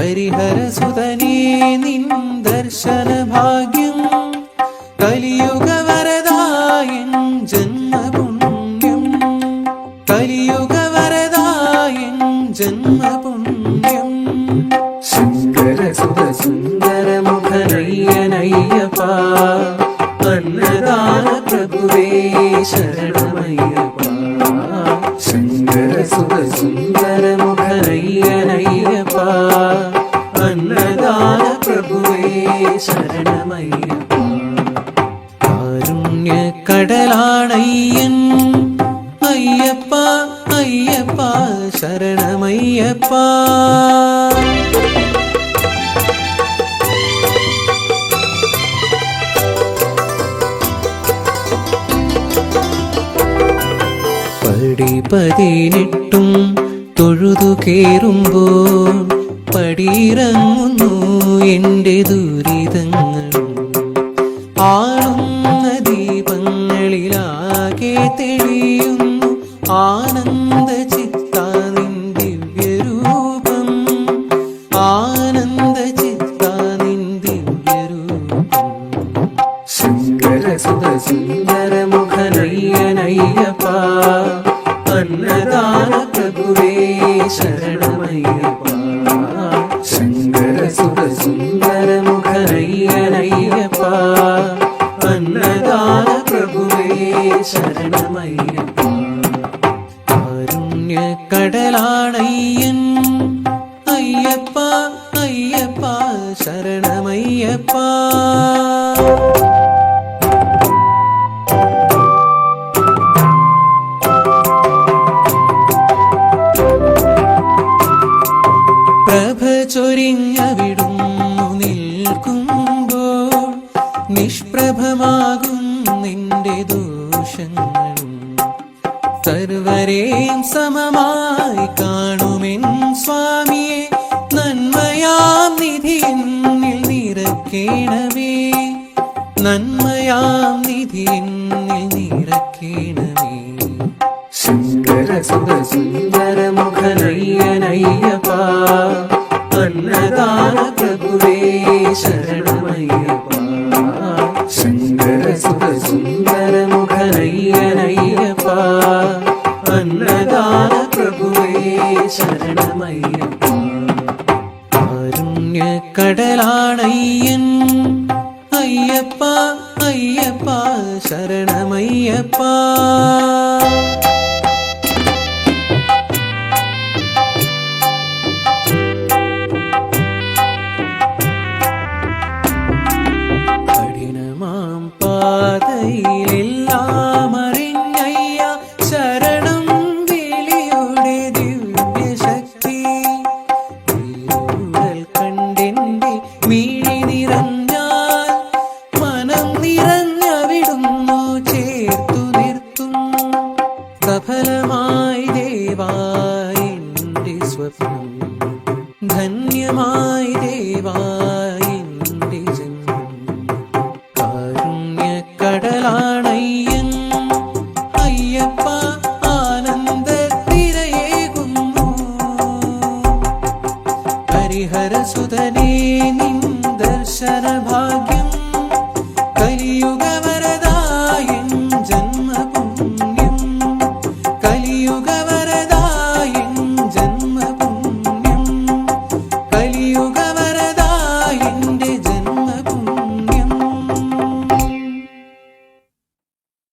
ഹരിഹരസുതനേ നിൻ ദർശന ഭാഗ്യം കലിയുഗവരദായൻ ജന്മപുണ്യം കലിയുഗവരദായൻ ജന്മപുണ്യം ശങ്കരസുത സുന്ദരമുഖനയ്യനയ്യപ്പ അന്നദാന പ്രഭുവേ ശരണമയ്യപ്പ ശങ്കരസുത സുന്ദരമുഖനയ്യനയ്യപ്പ അന്നദാന പ്രഭുവേ ശരണമയ്യപ്പ കാരുണ്യക്കടലാണയ്യൻ അയ്യപ്പ അയ്യപ്പ ശരണമയ്യപ്പ പടിപതിനെട്ടും തൊഴുതു കേറുമ്പോൾ പടിയിറങ്ങുന്നു എൻ്റെ ദുരിതങ്ങളും ആളുന്ന ദീപങ്ങളിലാകെ തെളിയുന്നു ആനന്ദ ചിത്താനിൻ ദിവ്യരൂപം ആനന്ദ ചിത്താനിൻ ദിവ്യരൂപം ശങ്കരസുത സുന്ദരമുഖനയ്യനയ്യപ്പ അന്നദാന പ്രഭുവേ ശരണമയ്യപ്പ ശങ്കരസുത സുന്ദരമുഖനയ്യനയ്യപ്പ അന്നദാന പ്രഭുവേ ശരണമയ്യപ്പ കാരുണ്യക്കടലാണയ്യൻ അയ്യപ്പ അയ്യപ്പ ശരണമയ്യപ്പ ചൊരിഞ്ഞവിടുന്നു നിൽക്കുമ്പോൾ നിഷ്പ്രഭമാകും നിന്റെ ദോഷങ്ങളും സർവരെയും സമമായി കാണുമെൻ സ്വാമിയെ നന്മയാം നിധി എന്നിൽ നിറക്കേണമേ നന്മയാം നിധി എന്നിൽ നിറക്കേണമേ ശങ്കരസുത സുന്ദരമുഖനയ്യനയ്യപ്പ അന്നദാന പ്രഭുവേ ശരണമയ്യപ്പ ശങ്കരസുത സുന്ദരമുഖനയ്യനയ്യപ്പ അന്നദാന പ്രഭുവേ ശരണമയ്യപ്പ കാരുണ്യക്കടലാണയ്യൻ അയ്യപ്പ അയ്യപ്പ ശരണമയ്യപ്പ പാതയിലെല്ലാം അറിഞ്ഞയ്യ ശരണം വിളിയുടെ ദിവ്യശക്തി കണ്ടെന്റെ മിഴി നിറഞ്ഞാൽ മനം നിറഞ്ഞവിടുന്നു ചേർത്തു നിർത്തും സഫലമായി ദേവായി എൻ്റെ സ്വപ്നം ധന്യമായി ദേവായി എൻ്റെ ജന്മം കടലാണയ്യൻ അയ്യപ്പ ആനന്ദത്തിരയേകുന്നു ഹരിഹരസുതനേ നിൻ ദർശന ഭാഗ്യം കലിയുഗ